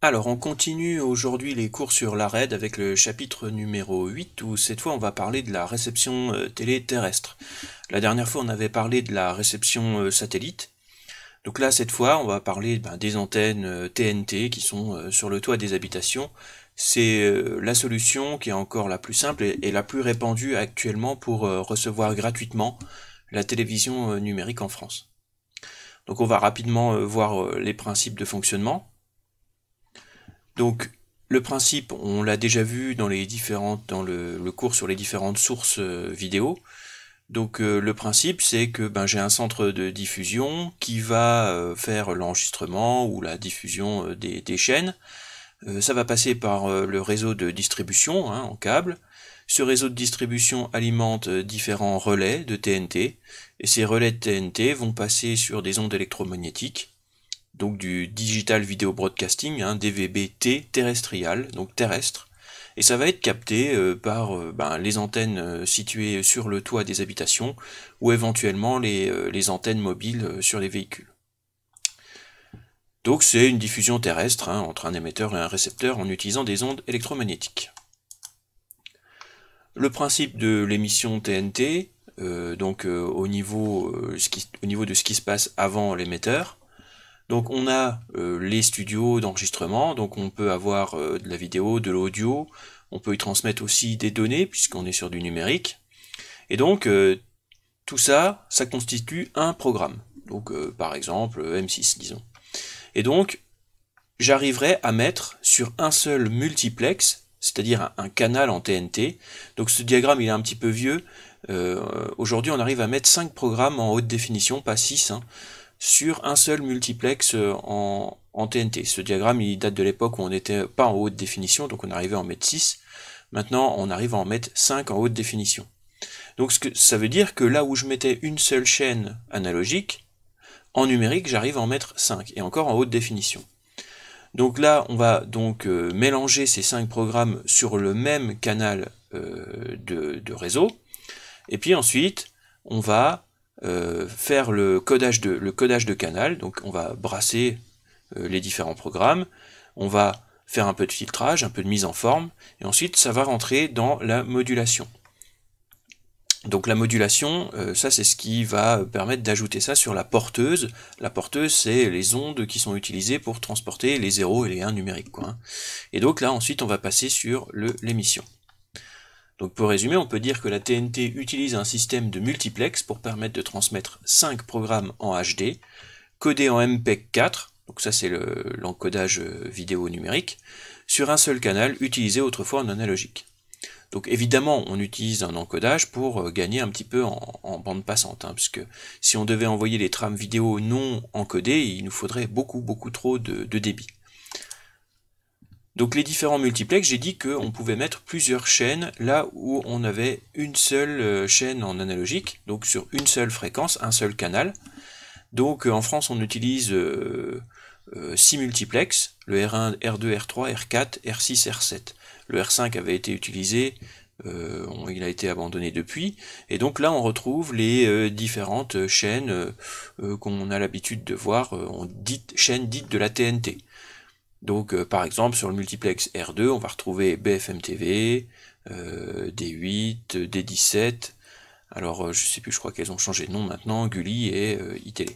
Alors, on continue aujourd'hui les cours sur l'ARED avec le chapitre numéro 8 où cette fois on va parler de la réception télé terrestre. La dernière fois on avait parlé de la réception satellite. Donc là cette fois on va parler des antennes TNT qui sont sur le toit des habitations. C'est la solution qui est encore la plus simple et la plus répandue actuellement pour recevoir gratuitement la télévision numérique en France. Donc on va rapidement voir les principes de fonctionnement. Donc le principe, on l'a déjà vu dans le cours sur les différentes sources vidéo. Donc le principe, c'est que j'ai un centre de diffusion qui va faire l'enregistrement ou la diffusion des chaînes. Ça va passer par le réseau de distribution en câble. Ce réseau de distribution alimente différents relais de TNT, et ces relais de TNT vont passer sur des ondes électromagnétiques, donc du Digital Video Broadcasting, DVB-T terrestrial, donc terrestre, et ça va être capté par les antennes situées sur le toit des habitations, ou éventuellement les antennes mobiles sur les véhicules. Donc c'est une diffusion terrestre entre un émetteur et un récepteur en utilisant des ondes électromagnétiques. Le principe de l'émission TNT, au niveau de ce qui se passe avant l'émetteur. Donc on a les studios d'enregistrement, donc on peut avoir de la vidéo, de l'audio, on peut y transmettre aussi des données puisqu'on est sur du numérique. Et donc tout ça, ça constitue un programme. Donc par exemple M6 disons. Et donc j'arriverai à mettre sur un seul multiplex, c'est-à-dire un canal en TNT. Donc ce diagramme il est un petit peu vieux. Aujourd'hui on arrive à mettre 5 programmes en haute définition, pas 6, sur un seul multiplex en TNT. Ce diagramme il date de l'époque où on n'était pas en haute définition, donc on arrivait à en mettre 6. Maintenant on arrive à en mettre 5 en haute définition. Donc ça veut dire que là où je mettais une seule chaîne analogique, en numérique j'arrive à en mettre 5, et encore en haute définition. Donc là on va donc mélanger ces 5 programmes sur le même canal de réseau, et puis ensuite on va faire le codage de canal, donc on va brasser les différents programmes, on va faire un peu de filtrage, un peu de mise en forme, et ensuite ça va rentrer dans la modulation. Donc la modulation, ça c'est ce qui va permettre d'ajouter ça sur la porteuse. La porteuse, c'est les ondes qui sont utilisées pour transporter les 0 et les 1 numériques, Et donc là ensuite on va passer sur l'émission. Donc pour résumer, on peut dire que la TNT utilise un système de multiplex pour permettre de transmettre 5 programmes en HD, codés en MPEG-4, donc ça c'est l'encodage vidéo numérique, sur un seul canal utilisé autrefois en analogique. Donc évidemment, on utilise un encodage pour gagner un petit peu en bande passante, puisque si on devait envoyer les trames vidéo non encodées, il nous faudrait beaucoup trop de débit. Donc les différents multiplex, j'ai dit qu'on pouvait mettre plusieurs chaînes là où on avait une seule chaîne en analogique, donc sur une seule fréquence, un seul canal. Donc en France on utilise 6 multiplex, le R1, R2, R3, R4, R6, R7. Le R5 avait été utilisé, il a été abandonné depuis, et donc là on retrouve les différentes chaînes qu'on a l'habitude de voir, chaînes dites de la TNT. Donc par exemple sur le multiplex R2 on va retrouver BFM TV, D8, D17, alors je sais plus, je crois qu'elles ont changé de nom maintenant, Gulli et iTélé.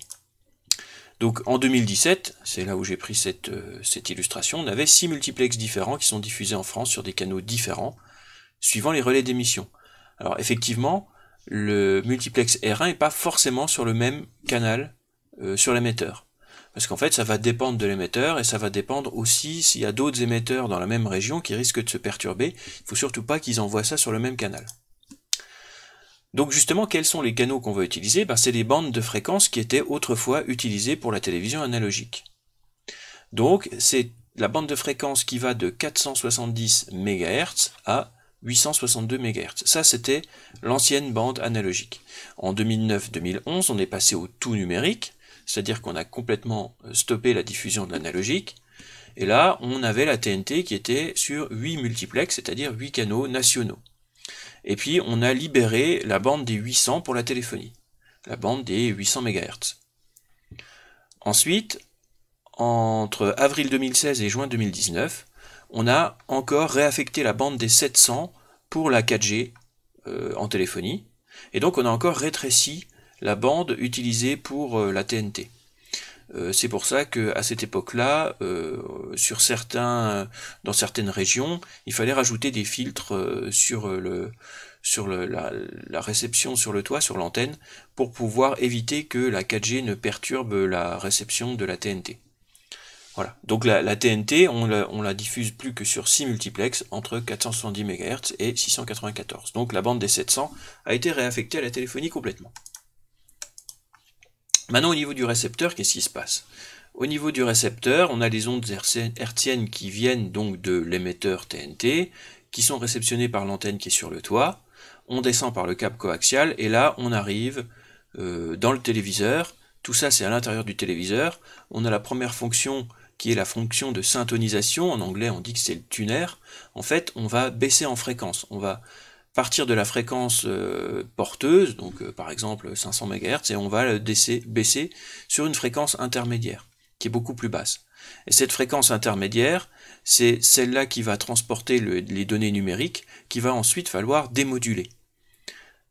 Donc en 2017, c'est là où j'ai pris cette illustration, on avait 6 multiplex différents qui sont diffusés en France sur des canaux différents, suivant les relais d'émission. Alors effectivement, le multiplex R1 n'est pas forcément sur le même canal sur l'émetteur. Parce qu'en fait, ça va dépendre de l'émetteur, et ça va dépendre aussi s'il y a d'autres émetteurs dans la même région qui risquent de se perturber. Il ne faut surtout pas qu'ils envoient ça sur le même canal. Donc justement, quels sont les canaux qu'on va utiliser? C'est les bandes de fréquences qui étaient autrefois utilisées pour la télévision analogique. Donc c'est la bande de fréquence qui va de 470 MHz à 862 MHz. Ça, c'était l'ancienne bande analogique. En 2009-2011, on est passé au tout numérique, c'est-à-dire qu'on a complètement stoppé la diffusion de l'analogique, et là, on avait la TNT qui était sur 8 multiplex, c'est-à-dire 8 canaux nationaux. Et puis, on a libéré la bande des 800 pour la téléphonie, la bande des 800 MHz. Ensuite, entre avril 2016 et juin 2019, on a encore réaffecté la bande des 700 pour la 4G en téléphonie, et donc on a encore rétréci la bande utilisée pour la TNT. C'est pour ça qu'à cette époque-là, dans certaines régions, il fallait rajouter des filtres sur la réception sur le toit, sur l'antenne, pour pouvoir éviter que la 4G ne perturbe la réception de la TNT. Voilà. Donc la TNT, on la diffuse plus que sur 6 multiplex entre 470 MHz et 694. Donc la bande des 700 a été réaffectée à la téléphonie complètement. Maintenant, au niveau du récepteur, qu'est-ce qui se passe? Au niveau du récepteur, on a les ondes hertziennes qui viennent donc de l'émetteur TNT, qui sont réceptionnées par l'antenne qui est sur le toit. On descend par le câble coaxial, et là, on arrive dans le téléviseur. Tout ça, c'est à l'intérieur du téléviseur. On a la première fonction qui est la fonction de syntonisation. En anglais, on dit que c'est le tuner. En fait, on va baisser en fréquence. On va partir de la fréquence porteuse, donc par exemple 500 MHz, et on va le baisser sur une fréquence intermédiaire, qui est beaucoup plus basse. Et cette fréquence intermédiaire, c'est celle-là qui va transporter les données numériques, qui va ensuite falloir démoduler.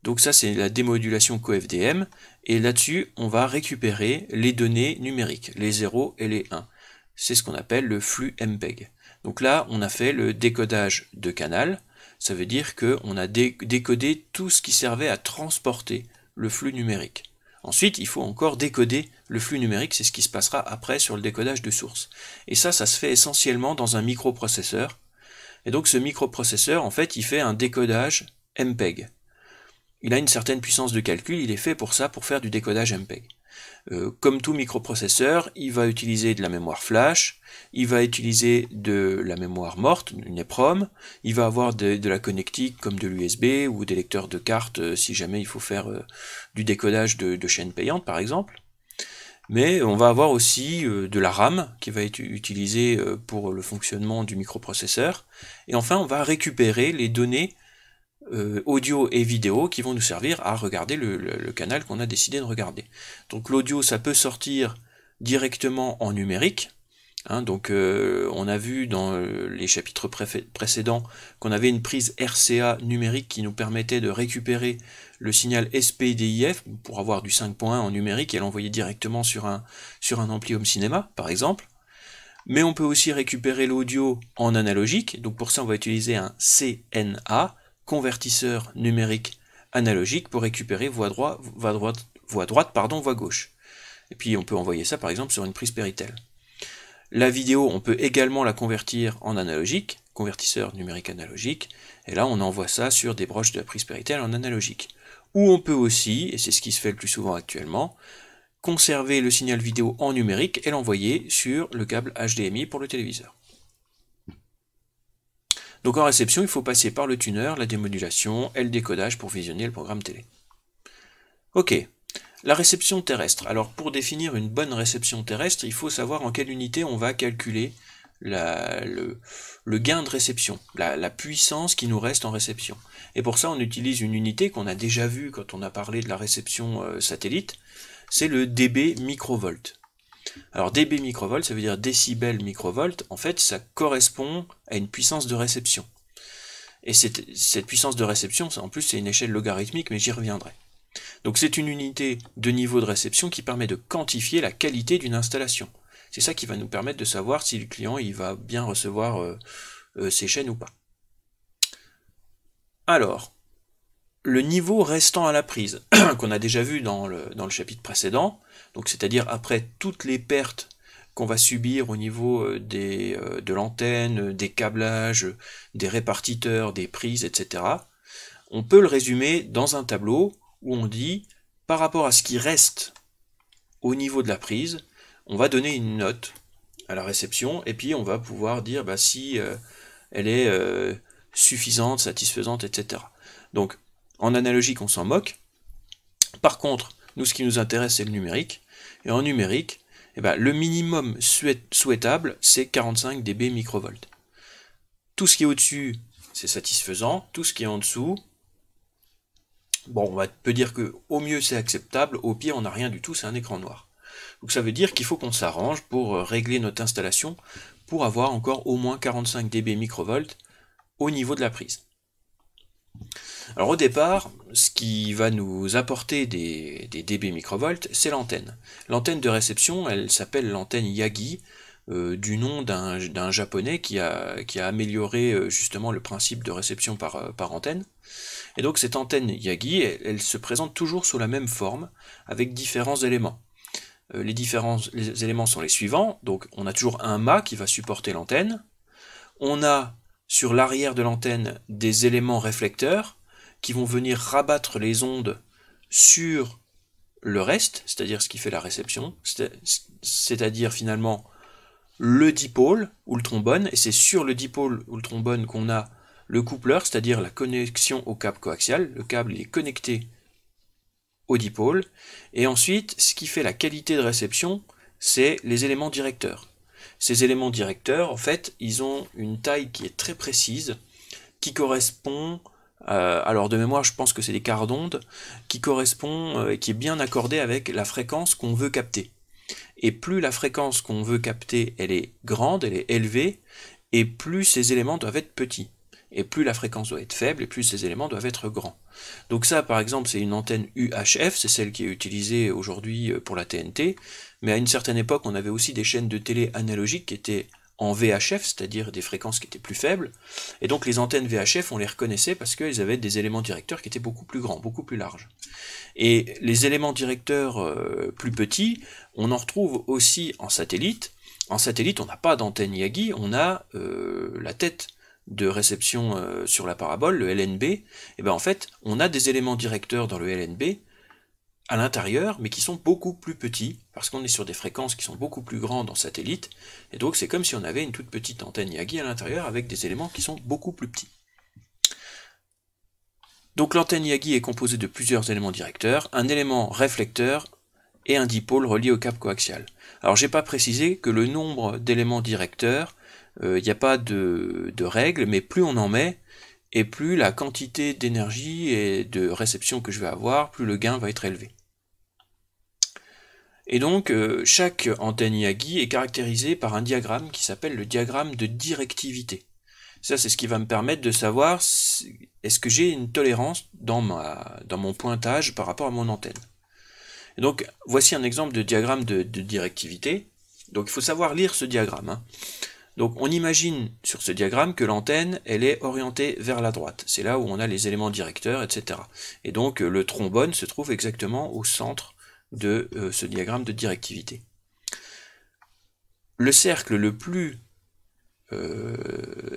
Donc ça, c'est la démodulation coFDM, et là-dessus, on va récupérer les données numériques, les 0 et les 1. C'est ce qu'on appelle le flux MPEG. Donc là, on a fait le décodage de canal. Ça veut dire qu'on a décodé tout ce qui servait à transporter le flux numérique. Ensuite, il faut encore décoder le flux numérique, c'est ce qui se passera après sur le décodage de source. Et ça se fait essentiellement dans un microprocesseur. Et donc ce microprocesseur, en fait, il fait un décodage MPEG. Il a une certaine puissance de calcul, il est fait pour ça, pour faire du décodage MPEG. Comme tout microprocesseur, il va utiliser de la mémoire flash, il va utiliser de la mémoire morte, une EPROM, il va avoir de la connectique comme de l'USB ou des lecteurs de cartes si jamais il faut faire du décodage de chaînes payantes par exemple. Mais on va avoir aussi de la RAM qui va être utilisée pour le fonctionnement du microprocesseur. Et enfin, on va récupérer les données audio et vidéo qui vont nous servir à regarder le canal qu'on a décidé de regarder. Donc l'audio, ça peut sortir directement en numérique. Donc on a vu dans les chapitres précédents qu'on avait une prise RCA numérique qui nous permettait de récupérer le signal SPDIF pour avoir du 5.1 en numérique et l'envoyer directement sur un ampli home cinéma par exemple. Mais on peut aussi récupérer l'audio en analogique, donc pour ça on va utiliser un CNA, convertisseur numérique analogique, pour récupérer voix droite, voix gauche. Et puis on peut envoyer ça par exemple sur une prise Péritel. La vidéo, on peut également la convertir en analogique, convertisseur numérique analogique, et là on envoie ça sur des broches de la prise Péritel en analogique. Ou on peut aussi, et c'est ce qui se fait le plus souvent actuellement, conserver le signal vidéo en numérique et l'envoyer sur le câble HDMI pour le téléviseur. Donc en réception, il faut passer par le tuner, la démodulation et le décodage pour visionner le programme télé. Ok, la réception terrestre. Alors pour définir une bonne réception terrestre, il faut savoir en quelle unité on va calculer le gain de réception, la puissance qui nous reste en réception. Et pour ça, on utilise une unité qu'on a déjà vue quand on a parlé de la réception satellite, c'est le dB microvolt. Alors dB microvolt, ça veut dire décibel microvolt, en fait ça correspond à une puissance de réception. Et cette puissance de réception, en plus c'est une échelle logarithmique, mais j'y reviendrai. Donc c'est une unité de niveau de réception qui permet de quantifier la qualité d'une installation. C'est ça qui va nous permettre de savoir si le client il va bien recevoir ses chaînes ou pas. Alors, le niveau restant à la prise, qu'on a déjà vu dans le chapitre précédent, donc c'est-à-dire après toutes les pertes qu'on va subir au niveau de l'antenne, des câblages, des répartiteurs, des prises, etc., on peut le résumer dans un tableau où on dit, par rapport à ce qui reste au niveau de la prise, on va donner une note à la réception, et puis on va pouvoir dire si elle est suffisante, satisfaisante, etc. Donc, en analogique, on s'en moque. Par contre, nous, ce qui nous intéresse, c'est le numérique. Et en numérique, le minimum souhaitable, c'est 45 dB microvolt. Tout ce qui est au-dessus, c'est satisfaisant. Tout ce qui est en dessous, bon, on peut dire que au mieux, c'est acceptable. Au pire, on n'a rien du tout, c'est un écran noir. Donc ça veut dire qu'il faut qu'on s'arrange pour régler notre installation pour avoir encore au moins 45 dB microvolts au niveau de la prise. Alors au départ, ce qui va nous apporter des dB microvolts, c'est l'antenne. L'antenne de réception, elle s'appelle l'antenne Yagi, du nom d'un japonais qui a amélioré justement le principe de réception par antenne. Et donc cette antenne Yagi, elle se présente toujours sous la même forme, avec différents éléments. Les éléments sont les suivants, donc on a toujours un mât qui va supporter l'antenne, on a sur l'arrière de l'antenne des éléments réflecteurs qui vont venir rabattre les ondes sur le reste, c'est-à-dire ce qui fait la réception, c'est-à-dire finalement le dipôle ou le trombone, et c'est sur le dipôle ou le trombone qu'on a le coupleur, c'est-à-dire la connexion au câble coaxial. Le câble est connecté au dipôle, et ensuite ce qui fait la qualité de réception, c'est les éléments directeurs. Ces éléments directeurs, en fait, ils ont une taille qui est très précise, qui correspond, alors de mémoire je pense que c'est des quarts d'onde, qui correspond, qui est bien accordée avec la fréquence qu'on veut capter. Et plus la fréquence qu'on veut capter, elle est grande, elle est élevée, et plus ces éléments doivent être petits. Et plus la fréquence doit être faible, et plus ces éléments doivent être grands. Donc ça, par exemple, c'est une antenne UHF, c'est celle qui est utilisée aujourd'hui pour la TNT, mais à une certaine époque, on avait aussi des chaînes de télé analogiques qui étaient en VHF, c'est-à-dire des fréquences qui étaient plus faibles, et donc les antennes VHF, on les reconnaissait parce qu'elles avaient des éléments directeurs qui étaient beaucoup plus grands, beaucoup plus larges. Et les éléments directeurs plus petits, on en retrouve aussi en satellite. En satellite, on n'a pas d'antenne Yagi, on a la tête de réception sur la parabole, le LNB, et bien en fait, on a des éléments directeurs dans le LNB à l'intérieur, mais qui sont beaucoup plus petits, parce qu'on est sur des fréquences qui sont beaucoup plus grandes en satellite, et donc c'est comme si on avait une toute petite antenne Yagi à l'intérieur avec des éléments qui sont beaucoup plus petits. Donc l'antenne Yagi est composée de plusieurs éléments directeurs, un élément réflecteur et un dipôle relié au câble coaxial. Alors j'ai pas précisé que le nombre d'éléments directeurs, il n'y a pas de règle, mais plus on en met, et plus la quantité d'énergie et de réception que je vais avoir, plus le gain va être élevé. Et donc chaque antenne Yagi est caractérisée par un diagramme qui s'appelle le diagramme de directivité. Ça, c'est ce qui va me permettre de savoir est-ce que j'ai une tolérance dans mon pointage par rapport à mon antenne. Et donc voici un exemple de diagramme de directivité. Donc il faut savoir lire ce diagramme, hein. Donc on imagine sur ce diagramme que l'antenne, elle est orientée vers la droite. C'est là où on a les éléments directeurs, etc. Et donc le trombone se trouve exactement au centre de ce diagramme de directivité. Le cercle le plus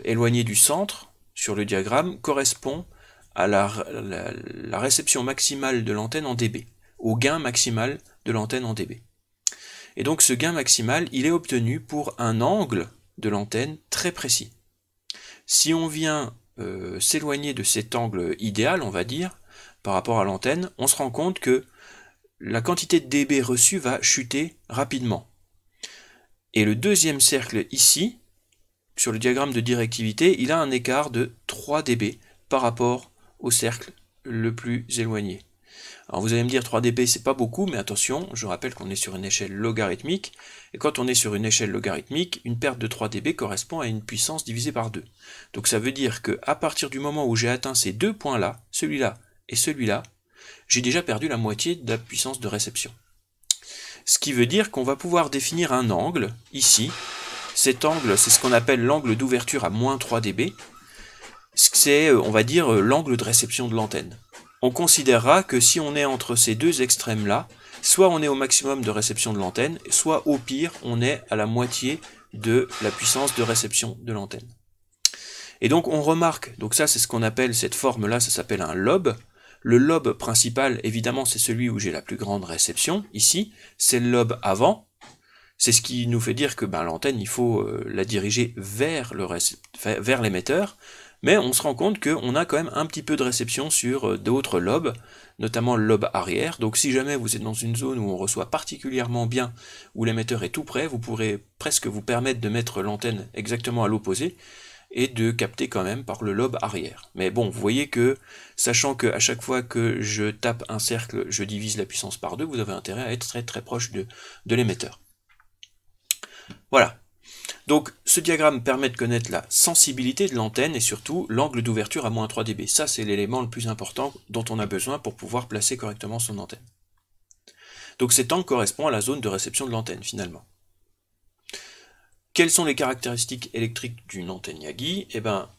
éloigné du centre, sur le diagramme, correspond à la réception maximale de l'antenne en dB, au gain maximal de l'antenne en dB. Et donc ce gain maximal, il est obtenu pour un angle de l'antenne très précis. Si on vient s'éloigner de cet angle idéal, on va dire, par rapport à l'antenne, on se rend compte que la quantité de dB reçue va chuter rapidement. Et le deuxième cercle ici, sur le diagramme de directivité, il a un écart de 3 dB par rapport au cercle le plus éloigné. Alors vous allez me dire 3 dB c'est pas beaucoup, mais attention, je rappelle qu'on est sur une échelle logarithmique, et quand on est sur une échelle logarithmique, une perte de 3 dB correspond à une puissance divisée par 2. Donc ça veut dire que à partir du moment où j'ai atteint ces deux points-là, celui-là et celui-là, j'ai déjà perdu la moitié de la puissance de réception. Ce qui veut dire qu'on va pouvoir définir un angle, ici. Cet angle, c'est ce qu'on appelle l'angle d'ouverture à moins 3 dB. C'est, on va dire, l'angle de réception de l'antenne. On considérera que si on est entre ces deux extrêmes-là, soit on est au maximum de réception de l'antenne, soit au pire, on est à la moitié de la puissance de réception de l'antenne. Et donc on remarque, donc ça c'est ce qu'on appelle, cette forme-là, ça s'appelle un lobe. Le lobe principal, évidemment, c'est celui où j'ai la plus grande réception, ici, c'est le lobe avant. C'est ce qui nous fait dire que l'antenne, il faut la diriger vers l'émetteur, mais on se rend compte qu'on a quand même un petit peu de réception sur d'autres lobes, notamment le lobe arrière. Donc si jamais vous êtes dans une zone où on reçoit particulièrement bien, où l'émetteur est tout près, vous pourrez presque vous permettre de mettre l'antenne exactement à l'opposé, et de capter quand même par le lobe arrière. Mais bon, vous voyez que, sachant que à chaque fois que je tape un cercle, je divise la puissance par 2, vous avez intérêt à être très très proche de l'émetteur. Voilà. Donc ce diagramme permet de connaître la sensibilité de l'antenne et surtout l'angle d'ouverture à -3 dB. Ça, c'est l'élément le plus important dont on a besoin pour pouvoir placer correctement son antenne. Donc cet angle correspond à la zone de réception de l'antenne finalement. Quelles sont les caractéristiques électriques d'une antenne Yagi? Eh bien,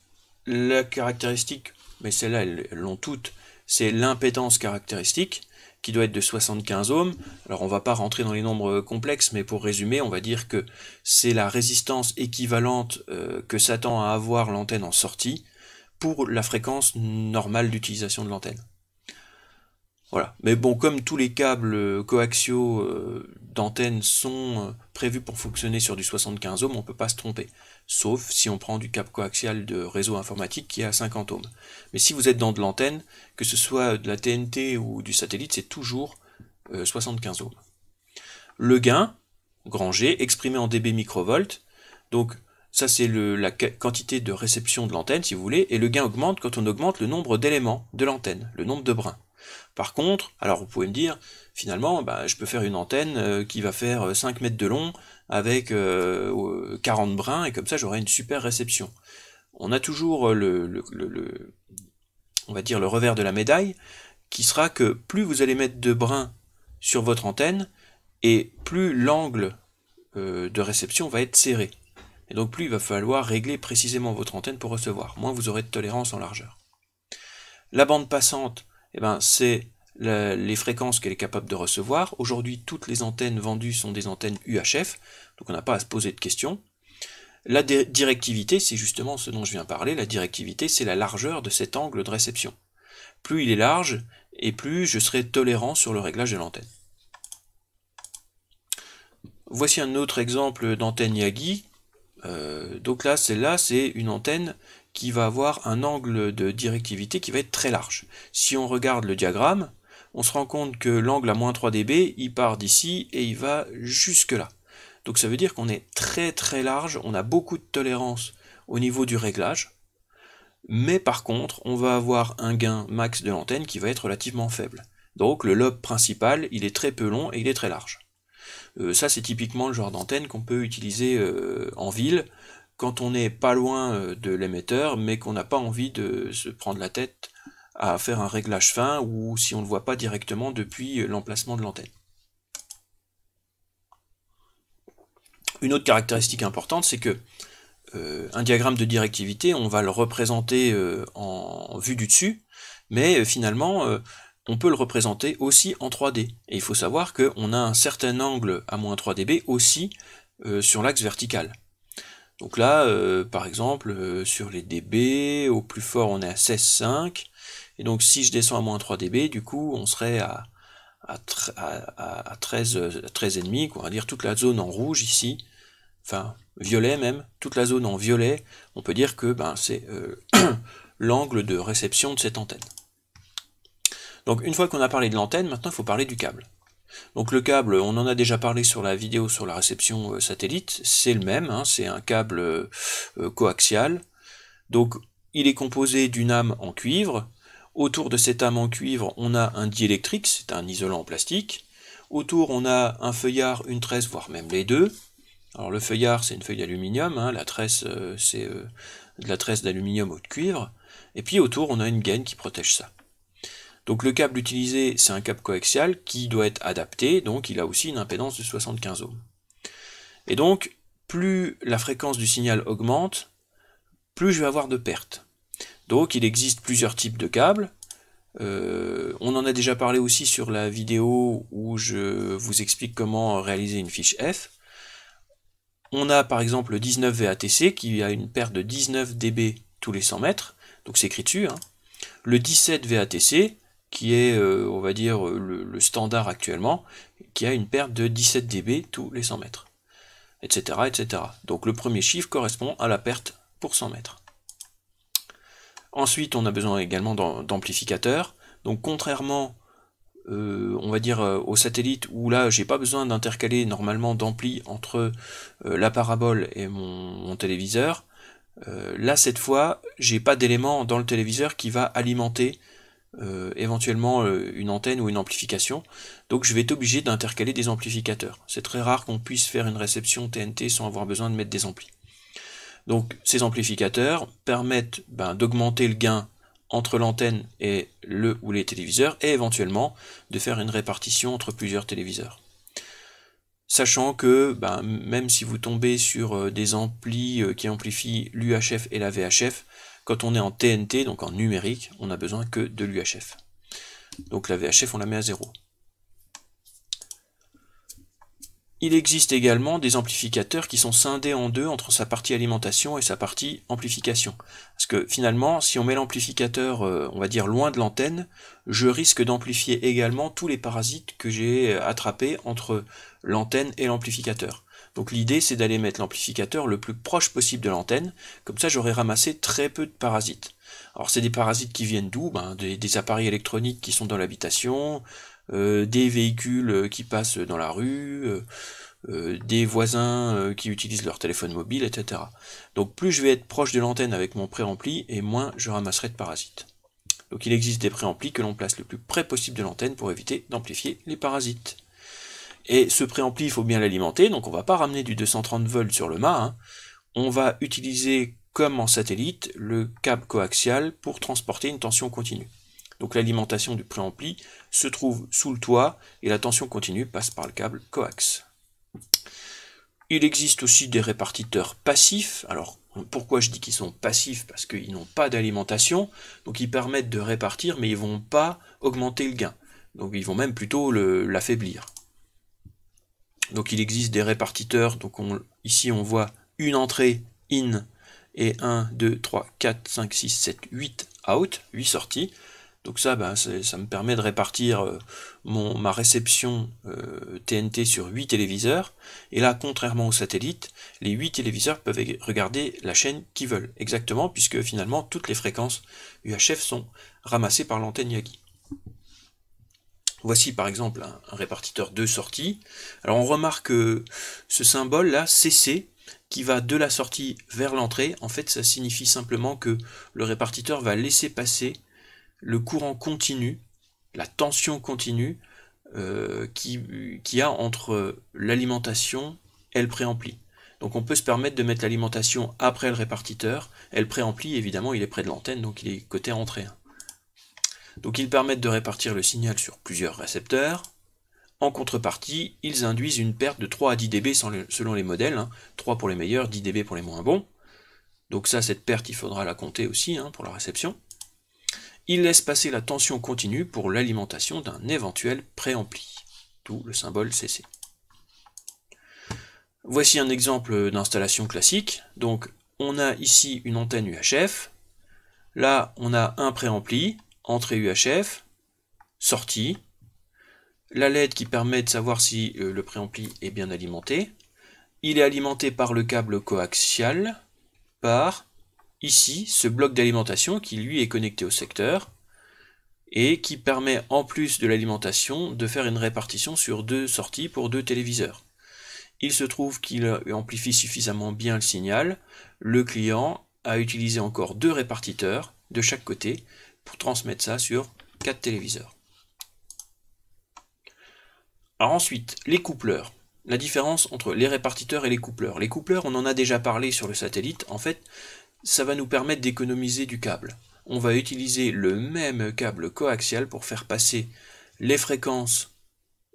la caractéristique, mais celles-là elles l'ont toutes, c'est l'impédance caractéristique, qui doit être de 75 ohms. Alors on va pas rentrer dans les nombres complexes, mais pour résumer, on va dire que c'est la résistance équivalente que s'attend à avoir l'antenne en sortie pour la fréquence normale d'utilisation de l'antenne. Voilà. Mais bon, comme tous les câbles coaxiaux d'antenne sont prévus pour fonctionner sur du 75 ohms, on ne peut pas se tromper. Sauf si on prend du câble coaxial de réseau informatique qui est à 50 ohms. Mais si vous êtes dans de l'antenne, que ce soit de la TNT ou du satellite, c'est toujours 75 ohms. Le gain, grand G, exprimé en dB microvolts, donc ça c'est la quantité de réception de l'antenne si vous voulez, et le gain augmente quand on augmente le nombre d'éléments de l'antenne, le nombre de brins. Par contre, alors vous pouvez me dire, finalement, je peux faire une antenne qui va faire 5 mètres de long avec 40 brins, et comme ça j'aurai une super réception. On a toujours on va dire le revers de la médaille, qui sera que plus vous allez mettre de brins sur votre antenne, et plus l'angle de réception va être serré. Et donc plus il va falloir régler précisément votre antenne pour recevoir, moins vous aurez de tolérance en largeur. La bande passante, c'est les fréquences qu'elle est capable de recevoir. Aujourd'hui, toutes les antennes vendues sont des antennes UHF, donc on n'a pas à se poser de questions. La directivité, c'est justement ce dont je viens parler. La directivité, c'est la largeur de cet angle de réception. Plus il est large, et plus je serai tolérant sur le réglage de l'antenne. Voici un autre exemple d'antenne Yagi. Donc là, celle-là, c'est une antenne qui va avoir un angle de directivité qui va être très large. Si on regarde le diagramme, on se rend compte que l'angle à -3 dB, il part d'ici et il va jusque là. Donc ça veut dire qu'on est très très large, on a beaucoup de tolérance au niveau du réglage, mais par contre, on va avoir un gain max de l'antenne qui va être relativement faible. Donc le lobe principal, il est très peu long et il est très large. Ça, c'est typiquement le genre d'antenne qu'on peut utiliser en ville, quand on n'est pas loin de l'émetteur, mais qu'on n'a pas envie de se prendre la tête à faire un réglage fin, ou si on ne le voit pas directement depuis l'emplacement de l'antenne. Une autre caractéristique importante, c'est que un diagramme de directivité, on va le représenter en vue du dessus, mais finalement, on peut le représenter aussi en 3D. Et il faut savoir qu'on a un certain angle à -3 dB aussi sur l'axe vertical. Donc là, par exemple, sur les dB, au plus fort on est à 16,5, et donc si je descends à -3 dB, du coup on serait à 13,5, on va dire toute la zone en rouge ici, enfin violet même, toute la zone en violet, on peut dire que c'est l'angle de réception de cette antenne. Donc une fois qu'on a parlé de l'antenne, maintenant il faut parler du câble. Donc le câble, on en a déjà parlé sur la vidéo sur la réception satellite, c'est le même, hein, c'est un câble coaxial. Donc il est composé d'une âme en cuivre. Autour de cette âme en cuivre, on a un diélectrique, c'est un isolant en plastique. Autour, on a un feuillard, une tresse, voire même les deux. Alors le feuillard, c'est une feuille d'aluminium, hein, la tresse, c'est de la tresse d'aluminium ou de cuivre. Et puis autour, on a une gaine qui protège ça. Donc le câble utilisé, c'est un câble coaxial qui doit être adapté, donc il a aussi une impédance de 75 ohms. Et donc, plus la fréquence du signal augmente, plus je vais avoir de pertes. Donc il existe plusieurs types de câbles. On en a déjà parlé aussi sur la vidéo où je vous explique comment réaliser une fiche F. On a par exemple le 19 VATC qui a une perte de 19 dB tous les 100 mètres, donc c'est écrit dessus. Hein. Le 17 VATC, qui est, on va dire, le standard actuellement, qui a une perte de 17 dB tous les 100 mètres, etc., etc. Donc le premier chiffre correspond à la perte pour 100 mètres. Ensuite, on a besoin également d'amplificateurs. Donc contrairement, on va dire, au satellite, où là, j'ai pas besoin d'intercaler normalement d'ampli entre la parabole et mon téléviseur, Là cette fois, j'ai pas d'élément dans le téléviseur qui va alimenter éventuellement une antenne ou une amplification, donc je vais être obligé d'intercaler des amplificateurs. C'est très rare qu'on puisse faire une réception TNT sans avoir besoin de mettre des amplis. Donc ces amplificateurs permettent d'augmenter le gain entre l'antenne et le ou les téléviseurs, et éventuellement de faire une répartition entre plusieurs téléviseurs. Sachant que même si vous tombez sur des amplis qui amplifient l'UHF et la VHF, quand on est en TNT, donc en numérique, on n'a besoin que de l'UHF. Donc la VHF, on la met à 0. Il existe également des amplificateurs qui sont scindés en deux entre sa partie alimentation et sa partie amplification. Parce que finalement, si on met l'amplificateur, on va dire, loin de l'antenne, je risque d'amplifier également tous les parasites que j'ai attrapés entre l'antenne et l'amplificateur. Donc l'idée, c'est d'aller mettre l'amplificateur le plus proche possible de l'antenne, comme ça j'aurai ramassé très peu de parasites. Alors c'est des parasites qui viennent d'où? Des appareils électroniques qui sont dans l'habitation, des véhicules qui passent dans la rue, des voisins qui utilisent leur téléphone mobile, etc. Donc plus je vais être proche de l'antenne avec mon préampli, et moins je ramasserai de parasites. Donc il existe des préamplis que l'on place le plus près possible de l'antenne pour éviter d'amplifier les parasites. Et ce préampli, il faut bien l'alimenter, donc on ne va pas ramener du 230 volts sur le mât, on va utiliser, comme en satellite, le câble coaxial pour transporter une tension continue. Donc l'alimentation du préampli se trouve sous le toit, et la tension continue passe par le câble coax. Il existe aussi des répartiteurs passifs. Alors pourquoi je dis qu'ils sont passifs? Parce qu'ils n'ont pas d'alimentation, donc ils permettent de répartir, mais ils ne vont pas augmenter le gain. Donc ils vont même plutôt l'affaiblir. Donc il existe des répartiteurs, donc ici on voit une entrée in et 1, 2, 3, 4, 5, 6, 7, 8 out, 8 sorties. Donc ça, ça me permet de répartir ma réception TNT sur 8 téléviseurs. Et là, contrairement au satellite, les 8 téléviseurs peuvent regarder la chaîne qu'ils veulent, exactement, puisque finalement toutes les fréquences UHF sont ramassées par l'antenne Yagi. Voici par exemple un répartiteur 2 sorties. Alors on remarque que ce symbole là, CC, qui va de la sortie vers l'entrée, en fait ça signifie simplement que le répartiteur va laisser passer le courant continu, la tension continue qu'il y a entre l'alimentation et le préampli. Donc on peut se permettre de mettre l'alimentation après le répartiteur, et le préampli évidemment il est près de l'antenne, donc il est côté entrée. Donc ils permettent de répartir le signal sur plusieurs récepteurs. En contrepartie, ils induisent une perte de 3 à 10 dB selon les modèles, 3 pour les meilleurs, 10 dB pour les moins bons. Donc ça, cette perte, il faudra la compter aussi pour la réception. Ils laissent passer la tension continue pour l'alimentation d'un éventuel préampli, d'où le symbole CC. Voici un exemple d'installation classique. Donc on a ici une antenne UHF, là on a un préampli, entrée UHF, sortie, la LED qui permet de savoir si le préampli est bien alimenté. Il est alimenté par le câble coaxial, par ici ce bloc d'alimentation qui lui est connecté au secteur et qui permet en plus de l'alimentation de faire une répartition sur 2 sorties pour 2 téléviseurs. Il se trouve qu'il amplifie suffisamment bien le signal. Le client a utilisé encore 2 répartiteurs de chaque côté pour transmettre ça sur 4 téléviseurs. Alors ensuite, les coupleurs. La différence entre les répartiteurs et les coupleurs. Les coupleurs, on en a déjà parlé sur le satellite. En fait, ça va nous permettre d'économiser du câble. On va utiliser le même câble coaxial pour faire passer les fréquences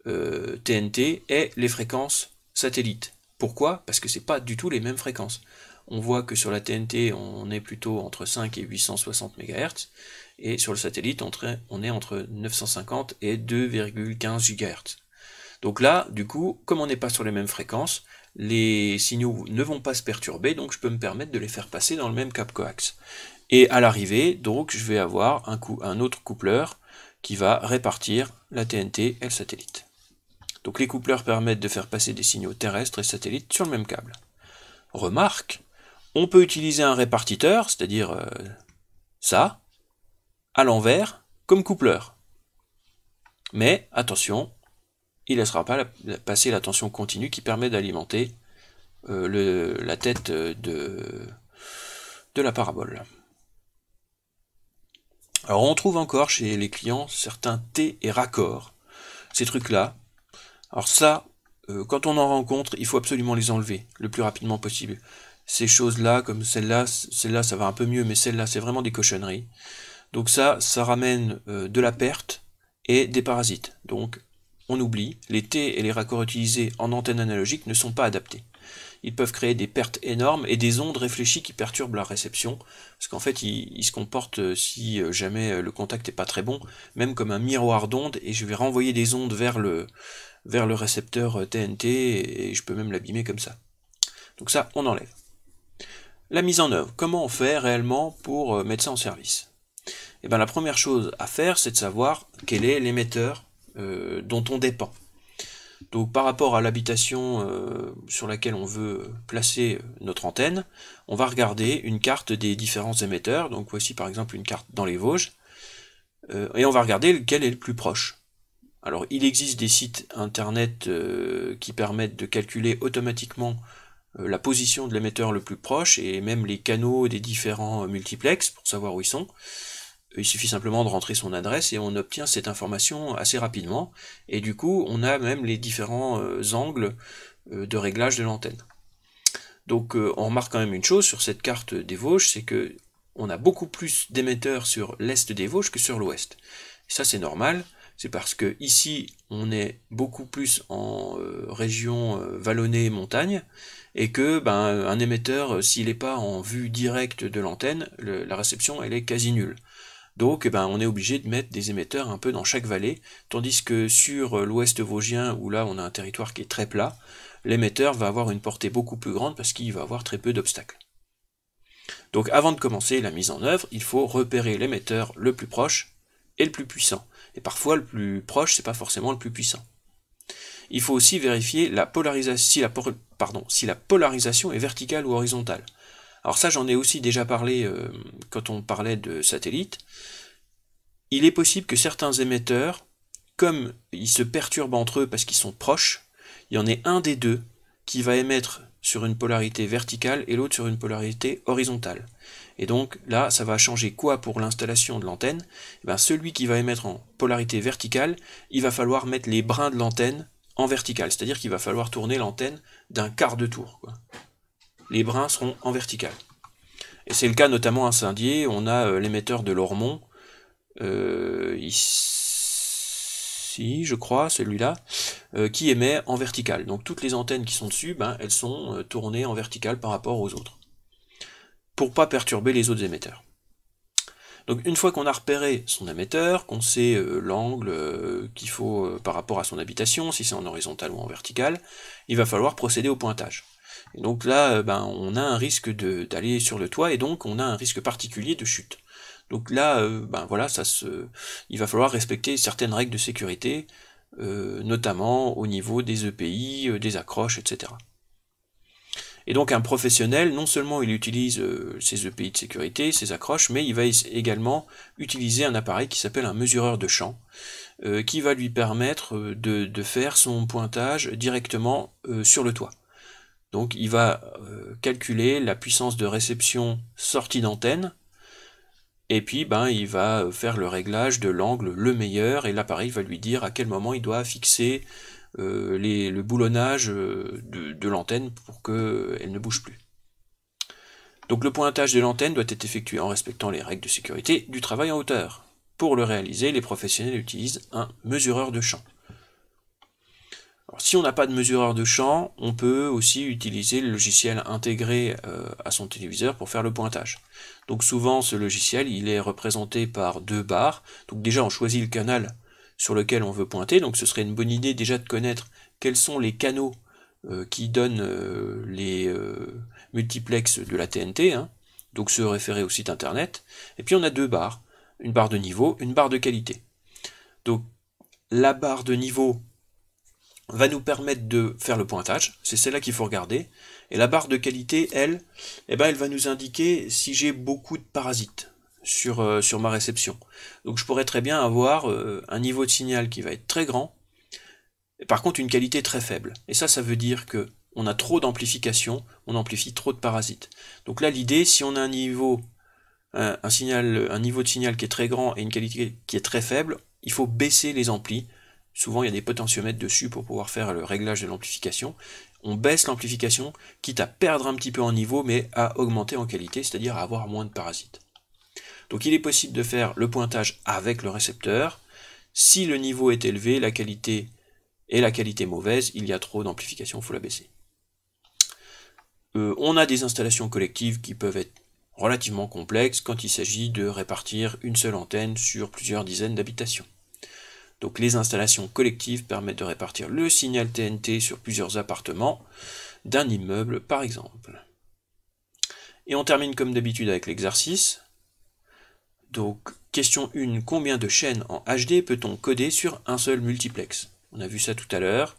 TNT et les fréquences satellites. Pourquoi? Parce que c'est pas du tout les mêmes fréquences. On voit que sur la TNT, on est plutôt entre 5 et 860 MHz, et sur le satellite, on est entre 950 et 2,15 GHz. Donc là, du coup, comme on n'est pas sur les mêmes fréquences, les signaux ne vont pas se perturber, donc je peux me permettre de les faire passer dans le même câble coax. Et à l'arrivée, donc, je vais avoir un autre coupleur qui va répartir la TNT et le satellite. Donc les coupleurs permettent de faire passer des signaux terrestres et satellites sur le même câble. Remarque, on peut utiliser un répartiteur, c'est-à-dire ça, à l'envers, comme coupleur. Mais attention, il ne laissera pas passer la tension continue qui permet d'alimenter la tête de la parabole. Alors on trouve encore chez les clients certains T et raccords, ces trucs-là. Alors ça, quand on en rencontre, il faut absolument les enlever le plus rapidement possible. Ces choses-là, comme celle-là ça va un peu mieux, mais celle-là c'est vraiment des cochonneries. Donc ça ramène de la perte et des parasites. Donc on oublie, les T et les raccords utilisés en antenne analogique ne sont pas adaptés. Ils peuvent créer des pertes énormes et des ondes réfléchies qui perturbent la réception, parce qu'en fait ils se comportent, si jamais le contact n'est pas très bon, même comme un miroir d'ondes, et je vais renvoyer des ondes vers le récepteur TNT, et je peux même l'abîmer comme ça. Donc ça, on enlève. La mise en œuvre, comment on fait réellement pour mettre ça en service? Et bien la première chose à faire, c'est de savoir quel est l'émetteur dont on dépend. Donc par rapport à l'habitation sur laquelle on veut placer notre antenne, on va regarder une carte des différents émetteurs. Donc voici par exemple une carte dans les Vosges, et on va regarder lequel est le plus proche. Alors il existe des sites internet qui permettent de calculer automatiquement la position de l'émetteur le plus proche, et même les canaux des différents multiplex pour savoir où ils sont. Il suffit simplement de rentrer son adresse et on obtient cette information assez rapidement, et du coup on a même les différents angles de réglage de l'antenne. Donc on remarque quand même une chose sur cette carte des Vosges, c'est que on a beaucoup plus d'émetteurs sur l'est des Vosges que sur l'ouest. Ça c'est normal, c'est parce que ici on est beaucoup plus en région vallonnée montagne, et que un émetteur, s'il n'est pas en vue directe de l'antenne, la réception elle est quasi nulle. Donc on est obligé de mettre des émetteurs un peu dans chaque vallée, tandis que sur l'ouest vosgien, où là on a un territoire qui est très plat, l'émetteur va avoir une portée beaucoup plus grande parce qu'il va avoir très peu d'obstacles. Donc avant de commencer la mise en œuvre, il faut repérer l'émetteur le plus proche et le plus puissant. Et parfois le plus proche, c'est pas forcément le plus puissant. Il faut aussi vérifier la si la polarisation est verticale ou horizontale. Alors ça, j'en ai aussi déjà parlé quand on parlait de satellites. Il est possible que certains émetteurs, comme ils se perturbent entre eux parce qu'ils sont proches, il y en ait un des deux qui va émettre sur une polarité verticale et l'autre sur une polarité horizontale. Et donc là, ça va changer quoi pour l'installation de l'antenne? Celui qui va émettre en polarité verticale, il va falloir mettre les brins de l'antenne en verticale, c'est-à-dire qu'il va falloir tourner l'antenne d'un quart de tour, quoi. Les brins seront en vertical. Et c'est le cas notamment à Saint-Dié, on a l'émetteur de Lormont, ici je crois, celui-là, qui émet en vertical. Donc toutes les antennes qui sont dessus, elles sont tournées en vertical par rapport aux autres, pour pas perturber les autres émetteurs. Donc une fois qu'on a repéré son émetteur, qu'on sait l'angle qu'il faut par rapport à son habitation, si c'est en horizontal ou en vertical, il va falloir procéder au pointage. Et donc là, on a un risque d'aller sur le toit, et donc on a un risque particulier de chute. Donc là, voilà, il va falloir respecter certaines règles de sécurité, notamment au niveau des EPI, des accroches, etc. Et donc un professionnel, non seulement il utilise ses EPI de sécurité, ses accroches, mais il va également utiliser un appareil qui s'appelle un mesureur de champ, qui va lui permettre de faire son pointage directement sur le toit. Donc il va calculer la puissance de réception sortie d'antenne, et puis il va faire le réglage de l'angle le meilleur, et l'appareil va lui dire à quel moment il doit fixer le boulonnage de l'antenne pour qu'elle ne bouge plus. Donc le pointage de l'antenne doit être effectué en respectant les règles de sécurité du travail en hauteur. Pour le réaliser, les professionnels utilisent un mesureur de champ. Alors, si on n'a pas de mesureur de champ, on peut aussi utiliser le logiciel intégré à son téléviseur pour faire le pointage. Donc souvent ce logiciel il est représenté par deux barres. Donc déjà on choisit le canal sur lequel on veut pointer, donc ce serait une bonne idée déjà de connaître quels sont les canaux qui donnent les multiplex de la TNT, donc se référer au site internet. Et puis on a deux barres, une barre de niveau, une barre de qualité. Donc la barre de niveau va nous permettre de faire le pointage, c'est celle-là qu'il faut regarder, et la barre de qualité, elle va nous indiquer si j'ai beaucoup de parasites sur ma réception. Donc je pourrais très bien avoir un niveau de signal qui va être très grand, et par contre une qualité très faible. Et ça veut dire que on a trop d'amplification, on amplifie trop de parasites. Donc là l'idée, si on a un niveau de signal qui est très grand et une qualité qui est très faible, il faut baisser les amplis. Souvent il y a des potentiomètres dessus pour pouvoir faire le réglage de l'amplification. On baisse l'amplification, quitte à perdre un petit peu en niveau, mais à augmenter en qualité, c'est-à-dire à avoir moins de parasites. Donc il est possible de faire le pointage avec le récepteur. Si le niveau est élevé, la qualité mauvaise, il y a trop d'amplification, il faut la baisser. On a des installations collectives qui peuvent être relativement complexes quand il s'agit de répartir une seule antenne sur plusieurs dizaines d'habitations. Donc les installations collectives permettent de répartir le signal TNT sur plusieurs appartements d'un immeuble par exemple. Et on termine comme d'habitude avec l'exercice. Donc question 1, combien de chaînes en HD peut-on coder sur un seul multiplex? On a vu ça tout à l'heure.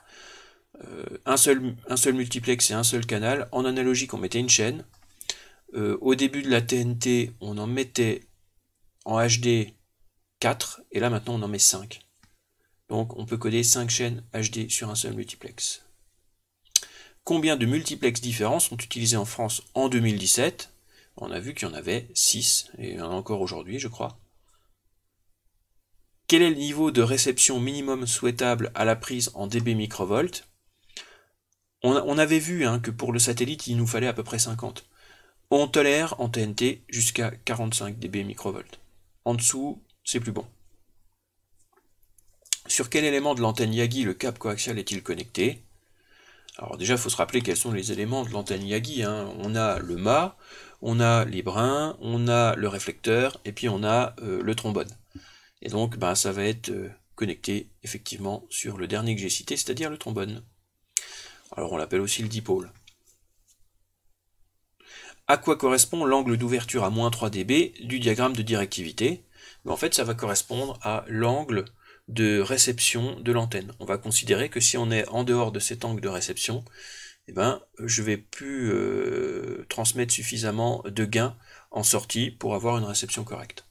Un seul multiplex et un seul canal. En analogique, on mettait une chaîne. Au début de la TNT, on en mettait en HD 4, et là maintenant on en met 5. Donc on peut coder 5 chaînes HD sur un seul multiplex. Combien de multiplex différents sont utilisés en France en 2017? On a vu qu'il y en avait 6, et il y en a encore aujourd'hui, je crois. Quel est le niveau de réception minimum souhaitable à la prise en dB microvolts? On avait vu que pour le satellite, il nous fallait à peu près 50. On tolère en TNT jusqu'à 45 dB microvolts. En dessous, c'est plus bon. Sur quel élément de l'antenne Yagi le câble coaxial est-il connecté? Alors déjà, il faut se rappeler quels sont les éléments de l'antenne Yagi. On a le mât, on a les brins, on a le réflecteur, et puis on a le trombone. Et donc, ça va être connecté effectivement sur le dernier que j'ai cité, c'est-à-dire le trombone. Alors on l'appelle aussi le dipôle. À quoi correspond l'angle d'ouverture à moins 3 dB du diagramme de directivité? En fait, ça va correspondre à l'angle de réception de l'antenne. On va considérer que si on est en dehors de cet angle de réception, je vais plus transmettre suffisamment de gain en sortie pour avoir une réception correcte.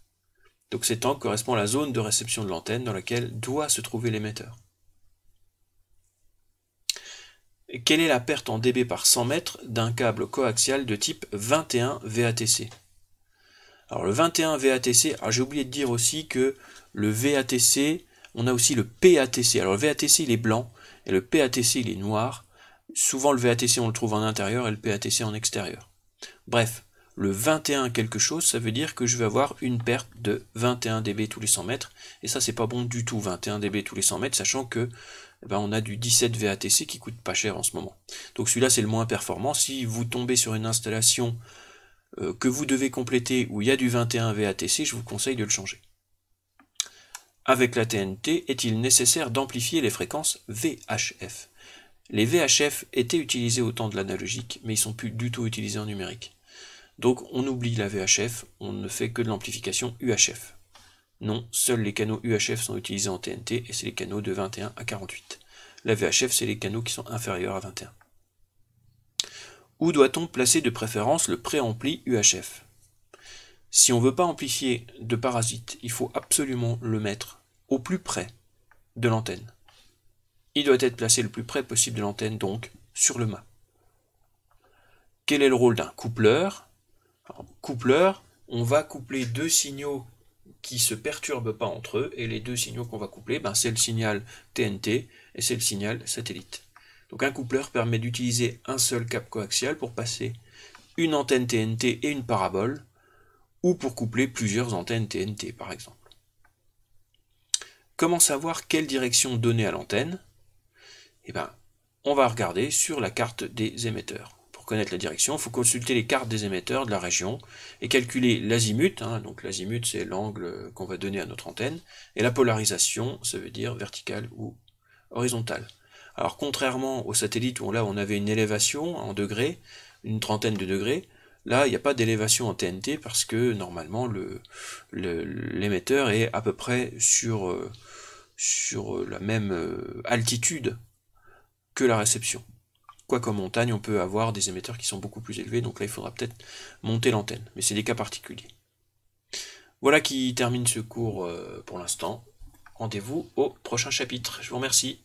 Donc cet angle correspond à la zone de réception de l'antenne dans laquelle doit se trouver l'émetteur. Quelle est la perte en dB par 100 mètres d'un câble coaxial de type 21 VATC? Alors le 21 VATC, j'ai oublié de dire aussi que le VATC, on a aussi le PATC. Alors le VATC il est blanc et le PATC il est noir. Souvent le VATC on le trouve en intérieur et le PATC en extérieur. Bref, le 21 quelque chose, ça veut dire que je vais avoir une perte de 21 dB tous les 100 mètres. Et ça c'est pas bon du tout, 21 dB tous les 100 mètres, sachant que on a du 17 VATC qui coûte pas cher en ce moment. Donc celui-là c'est le moins performant. Si vous tombez sur une installation que vous devez compléter où il y a du 21 VATC, je vous conseille de le changer. Avec la TNT, est-il nécessaire d'amplifier les fréquences VHF? Les VHF étaient utilisés au temps de l'analogique, mais ils sont plus du tout utilisés en numérique. Donc on oublie la VHF, on ne fait que de l'amplification UHF. Non, seuls les canaux UHF sont utilisés en TNT, et c'est les canaux de 21 à 48. La VHF, c'est les canaux qui sont inférieurs à 21. Où doit-on placer de préférence le préampli UHF? Si on ne veut pas amplifier de parasites, il faut absolument le mettre au plus près de l'antenne. Il doit être placé le plus près possible de l'antenne, donc sur le mât. Quel est le rôle d'un coupleur? Alors, coupleur, on va coupler deux signaux qui ne se perturbent pas entre eux, et les deux signaux qu'on va coupler, c'est le signal TNT et c'est le signal satellite. Donc un coupleur permet d'utiliser un seul câble coaxial pour passer une antenne TNT et une parabole, ou pour coupler plusieurs antennes TNT par exemple. Comment savoir quelle direction donner à l'antenne? On va regarder sur la carte des émetteurs. Pour connaître la direction, il faut consulter les cartes des émetteurs de la région et calculer l'azimut, donc l'azimut c'est l'angle qu'on va donner à notre antenne, et la polarisation, ça veut dire verticale ou horizontale. Alors contrairement au satellite où là on avait une élévation en degrés, une trentaine de degrés, là il n'y a pas d'élévation en TNT parce que normalement l'émetteur est à peu près sur la même altitude que la réception. Quoique en montagne, on peut avoir des émetteurs qui sont beaucoup plus élevés, donc là il faudra peut-être monter l'antenne, mais c'est des cas particuliers. Voilà qui termine ce cours pour l'instant. Rendez-vous au prochain chapitre. Je vous remercie.